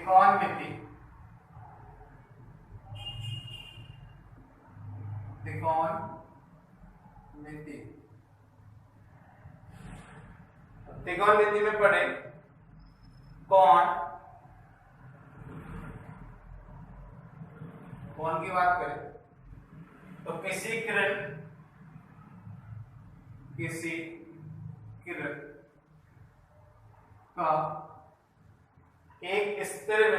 त्रिकोणमिति त्रिकोणमिति त्रिकोणमिति में पढ़े कोण की बात करें तो किसी किरण का एक स्थिर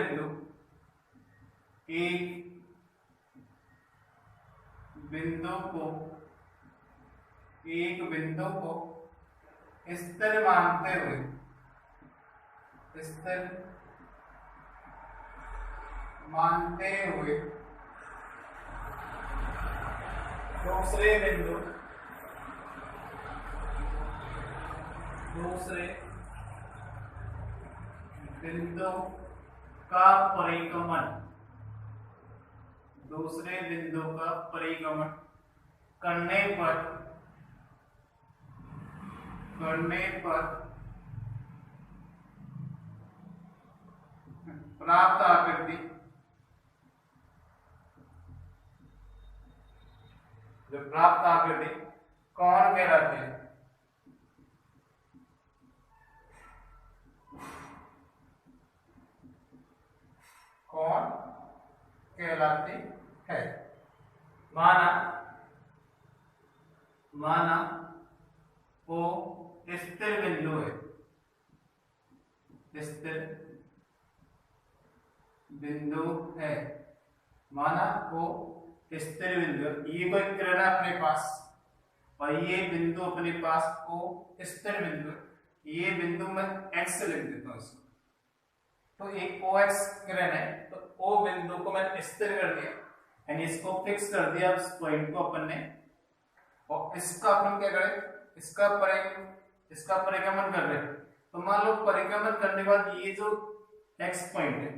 बिंदु को स्थिर मानते हुए दूसरे बिंदु का परिगमन करने पर प्राप्त आकृति कोण कहलाती है। कोण कहलाती है। माना वो स्थिर बिंदु है, माना वो स्थिर बिंदु है। ये कोई किरण है अपने पास और ये बिंदु अपने पास को स्थिर बिंदु है। ये बिंदु मैं x लिख देता हूं इसको। तो एक OX किरण है तो O बिंदु को मैंने स्थिर कर दिया यानी इसको फिक्स कर दिया इस पॉइंट को अपन ने। और इसका अपन क्या करें, इसका परिक्रमण कर रहे हैं। तो मान लो परिक्रमण करने के बाद ये जो x पॉइंट है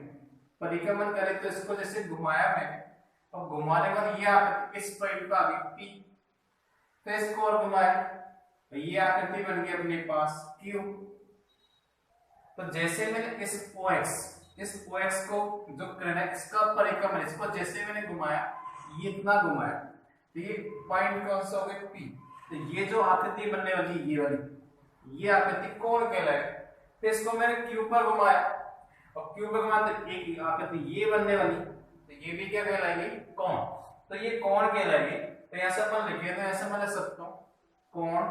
परिक्रमण करे तो इसको जैसे घुमाया मैंने और घुमाने के बाद ये आकृति इस पॉइंट पर आ गई P। तो इसको और घुमाया तो ये आकृति बन गई अपने पास Q। तो जैसे मैंने इस OX को जो किरण है इसका परिक्रमण इसको जैसे मैंने घुमाया ये इतना घुमाया तो ये पॉइंट कौन सा हो गया P। तो ये जो आकृति बनने वाली ये आकृति कोण कहलाएगी। तो इसको मैंने Q पर घुमाया और Q पर घुमाया तो एक आकृति ये बनने वाली तो ये भी क्या कहलाएगी कोण। तो ये कोण कहलाएगी। तो यहाँ से अपन लिखे तो ऐसे मैं लिख सकता हूँ कोण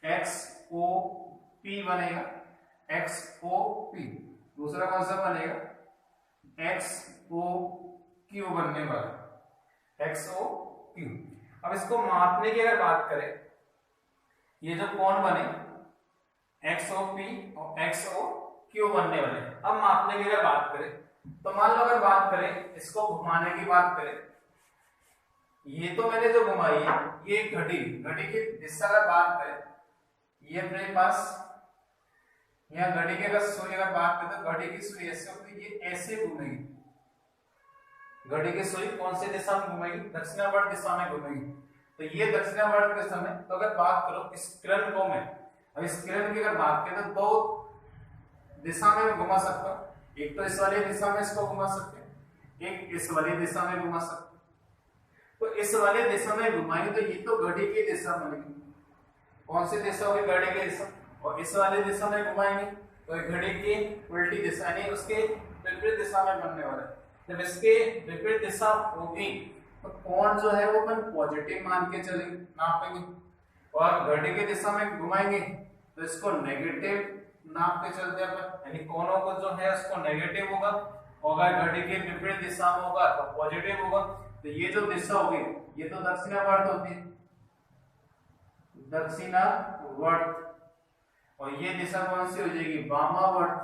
XOP बनेगा XOP। दूसरा कौन सा बनेगा XOQ बनने वाला XOQ। अब इसको मापने की अगर बात करें ये जो कोण बने XOP और XOQ बनने वाले। अब मापने की अगर बात करें तो मान लो अगर बात करें इसको घुमाने की बात करें ये तो मैंने जो घुमाई है ये घड़ी की दिशा अगर बात करें ये अपने पास यहाँ घड़ी की अगर सुई अगर बात करें तो घड़ी की सुई ऐसे होगी ये ऐसे घूमेगी। घड़ी की सुई कौन सी दिशा में घूमेगी दक्षिणावर्त दिशा में घूमेगी। तो ये दक्षिणावर्त दिशा में तो अगर बात करो इस किरण को मैं अब इस किरण की अगर बात करें तो दो दिशा में घुमा सकता हूँ। एक तो इस वाली दिशा में इसको घुमा सकते हैं एक इस वाली दिशा में घुमा सकते हैं। तो इस वाले दिशा में घुमाएंगे तो ये तो घड़ी की दिशा बनेगी। कौन सी दिशा होगी घड़ी की दिशा। और इस वाले दिशा में घुमाएंगे तो घड़ी की उल्टी दिशा यानी उसके विपरीत दिशा में बनने वाला है। जब इसके विपरीत दिशा होगी तो कोण जो है वो अपन पॉजिटिव मान के चलेंगे नापेंगे और घड़ी की दिशा में घुमाएंगे तो इसको नेगेटिव नाप के चलते अपन यानी कोणों को जो है उसको नेगेटिव होगा और अगर घड़ी के विपरीत दिशा में होगा तो पॉजिटिव होगा। तो ये जो दिशा होगी ये तो दक्षिणावर्त होती है दक्षिणावर्त और ये दिशा कौन सी हो जाएगी वामावर्त।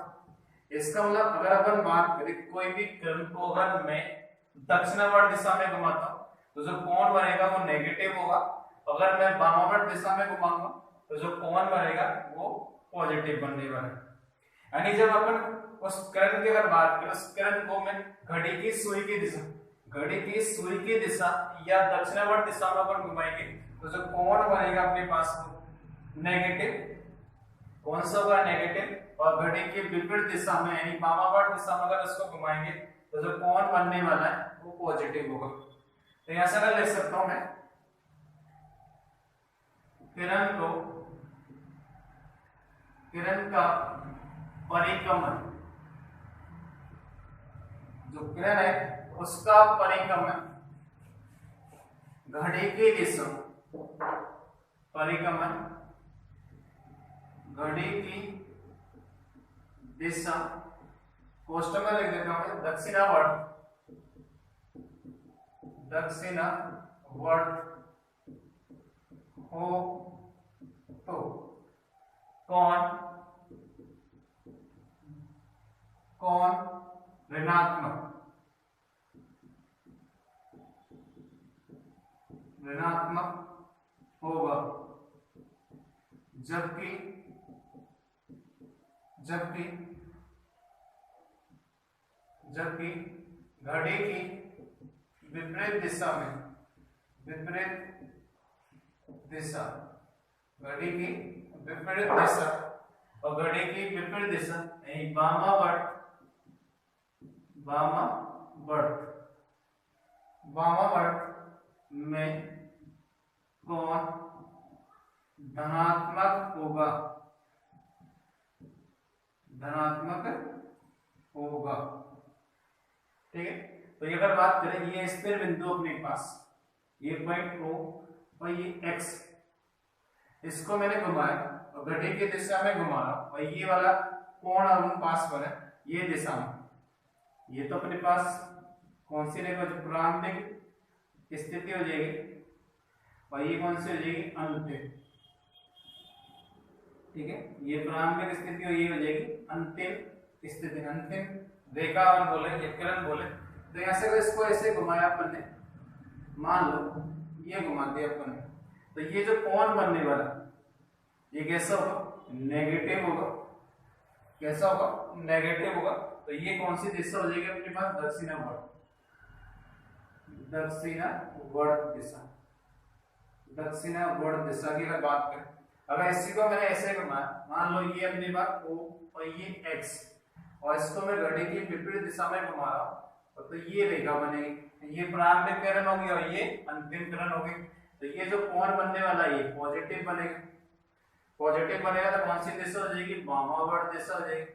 इसका मतलब अगर अपन बात करें कोई भी किरण को अगर मैं दक्षिणावर्त दिशा में घुमाता हूं तो जो कोण बनेगा वो नेगेटिव होगा। अगर मैं वामावर्त दिशा में घुमाऊंगा तो जो कोण बनेगा वो पॉजिटिव बनने वाला है। यानी जब अपन उस किरण की अगर बात करें उस किरण को मैं घड़ी की सुई की दिशा या दक्षिणावर्त दिशा में अपन घुमाएंगे तो जो कोण बनेगा अपने पास नेगेटिव कौन सा होगा नेगेटिव और घड़ी के विपरीत दिशा में यानी वामावर्त दिशा में अगर इसको घुमाएंगे तो जो कोण बनने वाला है वो पॉजिटिव होगा। तो यहां से अगर लिख सकता हूं मैं किरण का परिक्रमण, जो किरण है उसका परिक्रमण घड़ी की दिशा, परिक्रमण घड़ी की दिशा कोष्टक में लिख देता हूं दक्षिणावर्त हो तो कौन ऋणात्मक होगा, जबकि घड़ी की विपरीत दिशा घड़ी की विपरीत दिशा और घड़ी की विपरीत दिशा यानी वामावर्त में कोण धनात्मक होगा। ठीक है, तो ये अगर बात करें ये स्थिर बिंदु अपने पास ये पॉइंट O और ये X, इसको मैंने घुमाया और घड़ी की दिशा में घुमा रहा और ये वाला कोण हम पास पर है ये दिशा में, ये तो अपने पास कौन सी रेखा जो प्रारंभिक स्थिति हो जाएगी और ये कौन सी हो जाएगी अंतिम। ठीक है, ये प्रारंभिक स्थिति और ये हो जाएगी अंतिम स्थिति, अंतिम रेखा अपन बोले या किरण बोले। तो यहां से अगर इसको ऐसे घुमाया अपन ने, मान लो ये घुमा दिया अपन ने, तो ये जो कोण बनने वाला ये कैसा होगा, नेगेटिव होगा। कैसा होगा, नेगेटिव होगा। तो ये कौन सी दिशा हो जाएगी अपने पास, दक्षिणावर्त दिशा की अगर बात करें, अगर इसी को मैंने ऐसे घुमाया, मान लो ये अपने पास O और ये X और इसको मैं घड़ी की विपरीत दिशा में घुमा रहा हूं तो ये रेखा बनेगी, ये प्रारंभिक किरण होगी और ये अंतिम किरण होगी। तो ये जो कोण बनने वाला है ये पॉजिटिव बनेगा। पॉजिटिव बनेगा तो कौन सी दिशा हो जाएगी, वामावर्त दिशा हो जाएगी,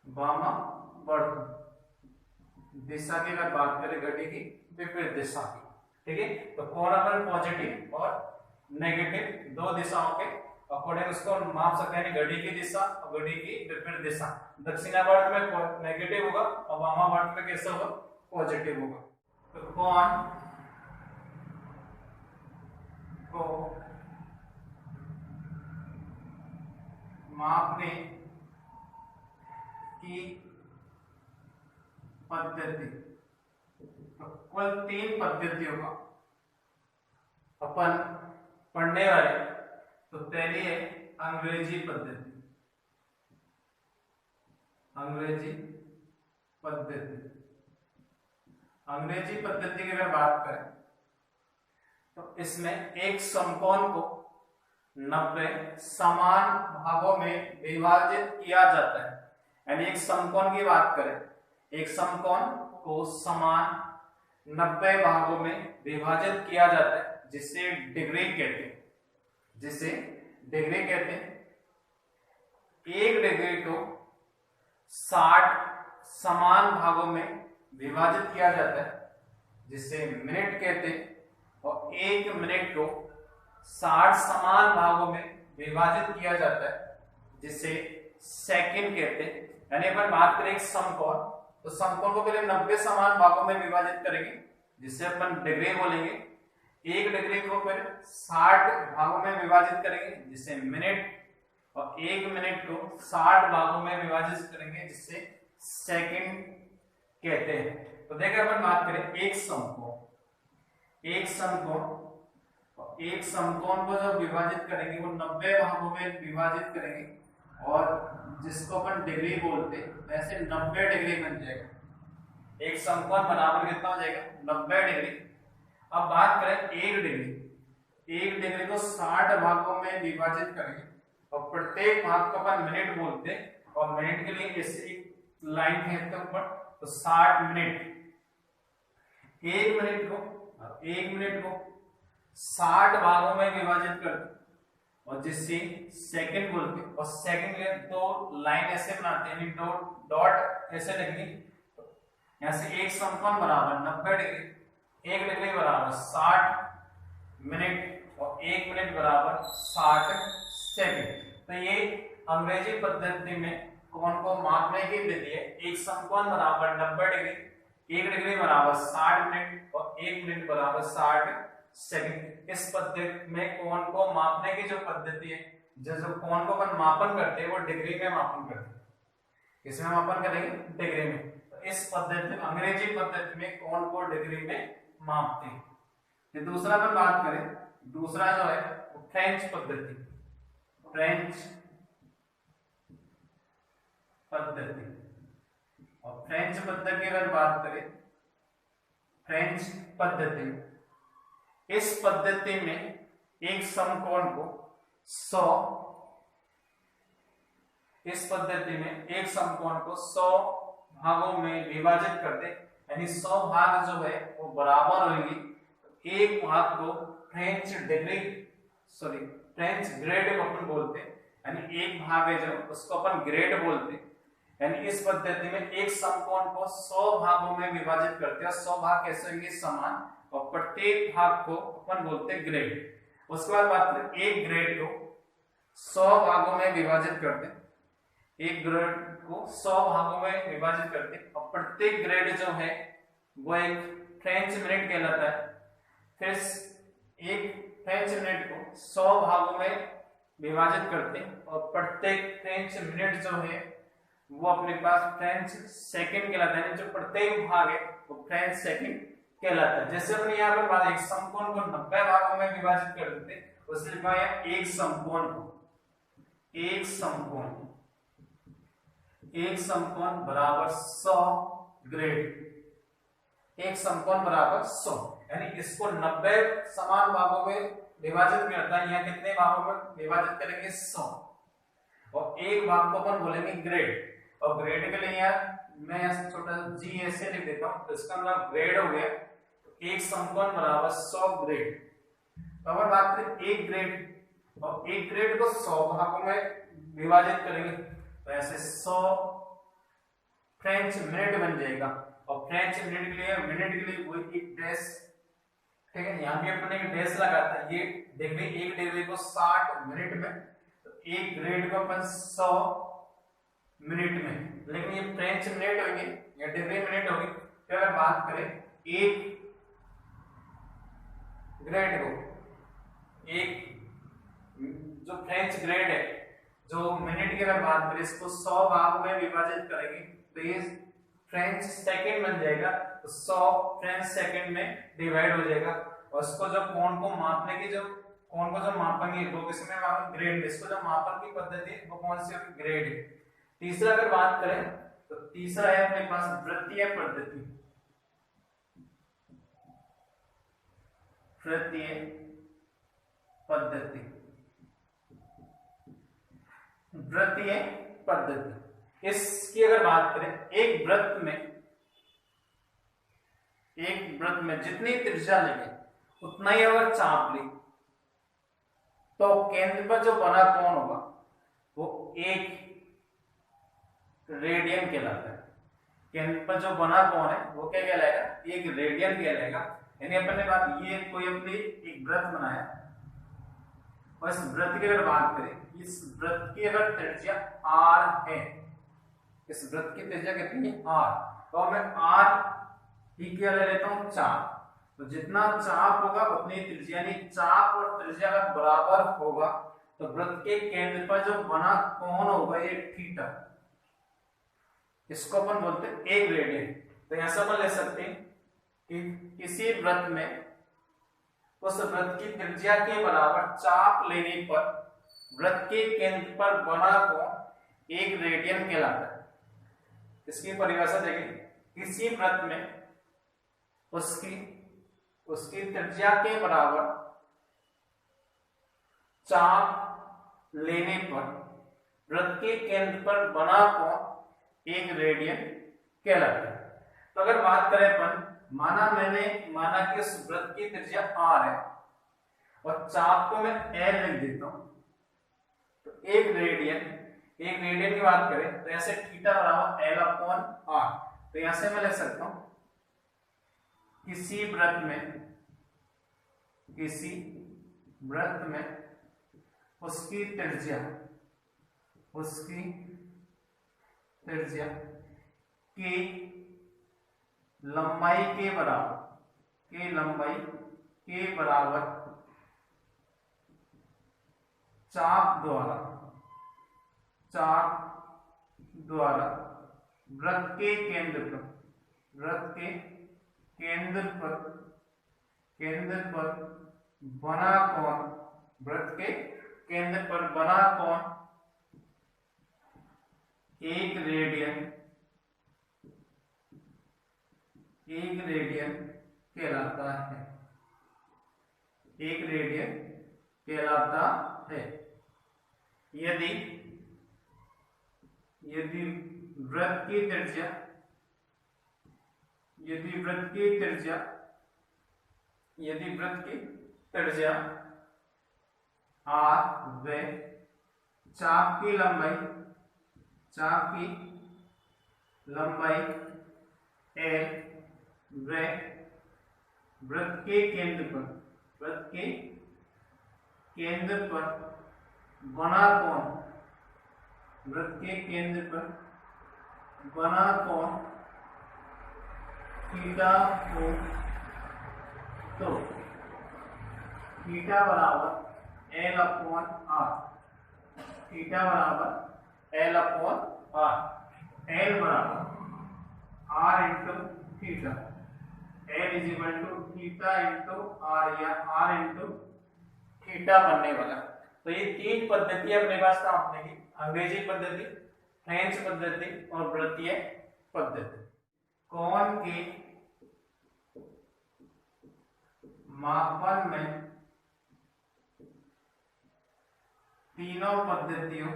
वामावर्त दिशा की अगर बात करें घड़ी की विपरीत दिशा की। ठीक है, तो कोण अपन पॉजिटिव और नेगेटिव दो दिशाओं के अकॉर्डिंग उसको माप सकते हैं, घड़ी की दिशा और घड़ी की विपरीत दिशा। दक्षिणावर्त में नेगेटिव होगा और वामावर्त में कैसा होगा, पॉजिटिव होगा। तो कोण को मापने की पद्धति, तो कुल 3 पद्धतियों का अपन पढ़ने वाले। तो पहली है अंग्रेजी पद्धति, अंग्रेजी पद्धति की अगर बात करें तो इसमें एक समकोण को 90 समान भागों में विभाजित किया जाता है। यानी एक समकोण की बात करें, एक समकोण को समान 90 भागों में विभाजित किया जाता है, जिसे डिग्री कहते हैं, एक डिग्री को 60 समान भागों में विभाजित किया जाता है, जिसे मिनट कहते हैं, और एक मिनट को 60 समान भागों में विभाजित किया जाता है, जिसे सेकंड कहते हैं। यानी अपन बात करें एक समकोण, तो समकोण को पहले 90 समान भागों में विभाजित करेंगे, जिसे अपन डिग्री बोलेंगे। एक डिग्री को फिर 60 भागों में विभाजित करेंगे, जिसे मिनट, और एक मिनट को 60 भागों में विभाजित करेंगे, जिसे सेकंड कहते हैं। तो देखिए अपन बात करें एक समकोण को जब विभाजित करेंगे वो 90 भागों में विभाजित करेंगे, और जिसको अपन डिग्री बोलते हैं, वैसे 90 डिग्री बन जाएगा। एक समकोण बराबर कितना हो जाएगा, 90 डिग्री। अब बात करें एक डिग्री को 60 भागों में विभाजित करेंगे, और प्रत्येक भाग को अपन मिनट बोलते हैं, और मिनट के लिए ऐसे एक लाइन खींचते हैं ऊपर, तो 60 मिनट। एक मिनट को 60 भागों में विभाजित करते, और जिससे सेकंड बोलते हैं, और सेकंड के लिए दो लाइन ऐसे बनाते हैं, दो डॉट ऐसे लगेंगे। यहाँ से एक समकोण बराबर 90 डिग्री, 1 डिग्री बराबर 60 मिनट, और 1 मिनट बराबर 60 सेकंड। तो ये अंग्रेजी पद्धति में कोण को मापने की विधि है। एक समकोण बराबर 90 डिग्री, 1 डिग्री बराबर 60 मिनट, और 1 मिनट बराबर 60 सेकंड। इस पद्धति में कोण को मापने की जो पद्धति है, जो कोण को अपन मापन करते हैं वो डिग्री में मापन करते हैं। किसमें मापन करेंगे? डिग्री में। तो इस पद्धति में, अंग्रेजी पद्धति में कोण को डिग्री में मापते हैं। फिर दूसरा अपन बात करें, दूसरा जो है वो फ्रेंच पद्धति। फ्रेंच पद्धति, और फ्रेंच पद्धति की अगर बात करें, फ्रेंच पद्धति, इस पद्धति में एक समकोण को 100, इस पद्धति में एक समकोण को 100 भागों में विभाजित करते, यानी 100 भाग जो है वो बराबर होंगे। एक भाग को फ्रेंच ग्रेड अपन बोलते हैं, यानी एक भाग है जो उसको अपन ग्रेड बोलते हैं। यानी इस पद्धति में एक समकोण को 100 भागों में विभाजित करते हैं, 100 भाग कैसे होंगे? समान, और प्रत्येक भाग को अपन बोलते हैं ग्रेड। उसके बाद बात करें, एक ग्रेड को 100 भागों में विभाजित करते हैं, एक ग्रेड को 100 भागों में विभाजित करते हैं, और प्रत्येक ग्रेड जो है वो एक फ्रेंच मिनट कहलाता है। फिर एक फ्रेंच मिनट को 100 भागों में विभाजित करते हैं, और प्रत्येक फ्रेंच मिनट जो है वो अपने पास फ्रेंच सेकंड कहलाता है। जो प्रत्येक भाग है वो फ्रेंच सेकंड कहलाता है। जैसे अपने यहाँ पर बात, एक समकोण को 90 भागों में विभाजित कर देते, उससे लिखा है एक समकोण को, एक समकोण बराबर 100 ग्रेड, एक समकोण बराबर 100, यानी इसको 90 समान भागों में विभाजित करता है। यहाँ कितने भागों में विभाजित करेंगे? 100, और एक भाग को अपन बोलेंगे ग्रेड। और ग्रेड के लिए यार मैं छोटा जी ऐसे लिख देता हूं, तो इसका मतलब ग्रेड हो गया। तो एक समकोण बराबर 100 ग्रेड। तो अगर बात करें एक ग्रेड, और एक ग्रेड को 100 भागों में विभाजित करेंगे, तो ऐसे 100 फ्रेंच मिनट बन जाएगा। और फ्रेंच मिनट के लिए कोई एक डैश, ठीक है, यहाँ भी अपने एक डैश लगाता है। ये डिग्री, एक डिग्री को 60 मिनट में, तो एक ग्रेड को अपन 100 मिनट में, लेकिन ये फ्रेंच मिनट होंगे या डिग्री मिनट होगी। फिर अगर बात करें एक ग्रेड को, एक जो फ्रेंच ग्रेड है, जो मिनट की अगर बात करें, इसको 100 भागों में विभाजित करेंगे, तो ये फ्रेंच सेकंड बन जाएगा। तो 100 फ्रेंच सेकंड में डिवाइड हो जाएगा। और इसको जो कोण को मापने की, जो कोण को जो मापेंगे वो किसमें मापेंगे? ग्रेड में। इसको जो मापन की पद्धति है वो कौन सी होगी? ग्रेड है। तीसरा अगर बात करें, तो तीसरा है अपने पास वृत्तीय पद्धति। वृत्तीय पद्धति, वृत्तीय पद्धति, इसकी अगर बात करें, एक वृत्त में जितनी त्रिज्या लेंगे उतना ही अगर चाप ले, तो केंद्र पर जो बना कोण होगा वो एक रेडियन कहलाता है। केंद्र पर जो बना कोण है वो क्या कहलाएगा? एक रेडियन कहलाएगा। यानी अपन ने बात, ये कोई अपनी एक वृत्त बनाया, और इस वृत्त की अगर बात करें, इस वृत्त की अगर त्रिज्या r है, इस वृत्त की त्रिज्या कितनी है? r। तो मैं r ही क्या ले लेता हूं? चाप। तो जितना चाप होगा उतनी त्रिज्या, यानी चाप और त्रिज्या अगर बराबर होगा तो वृत्त के केंद्र पर जो बना कोण होगा ये थीटा, इसको अपन बोलते हैं एक रेडियन। तो ऐसा अपन ले सकते हैं कि किसी वृत्त में उस वृत्त की त्रिज्या के बराबर चाप लेने पर वृत्त के केंद्र पर बना कोण एक रेडियन कहलाता है। इसकी परिभाषा देखिए, किसी वृत्त में उसकी त्रिज्या के बराबर चाप लेने पर वृत्त के केंद्र पर बना कोण एक रेडियन कहलाता है। तो अगर बात करें अपन, माना कि उस वृत्त की त्रिज्या r है और चाप को मैं l लिख देता हूं, तो एक रेडियन की बात करें तो ऐसे थीटा बराबर l अपॉन r, तो यहां से मैं लिख सकता हूं किसी वृत्त में उसकी त्रिज्या की लंबाई के बराबर चाप द्वारा वृत्त के केंद्र पर बना कोण एक रेडियन कहलाता है। यदि वृत्त की त्रिज्या r व चाप की लंबाई l व वृत्त के केंद्र पर बना कोण थीटा हो, तो थीटा बराबर l अपॉन r, l बराबर r into theta, l is equal to theta into r या r इंटू थीटा बनने वाला। तो ये तीन पद्धति अपने पास आपने की, अंग्रेजी पद्धति, फ्रेंच पद्धति और वृत्तीय पद्धति। कोण के मापन में तीनों पद्धतियों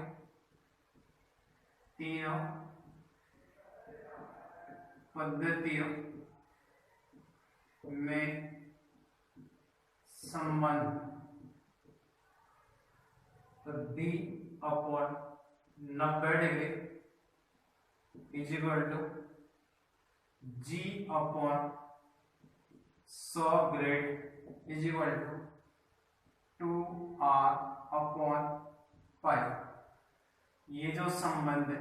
में संबंध d upon 90 degree is equal to g upon 100 grade is equal to 2r upon pi. ये जो संबंध है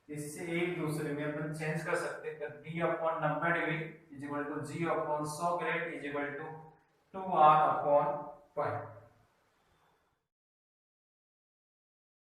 इससे एक दूसरे में अपन चेंज कर सकते हैं। d upon 90 degree is equal to g upon 100 grade is equal to 2r upon pi.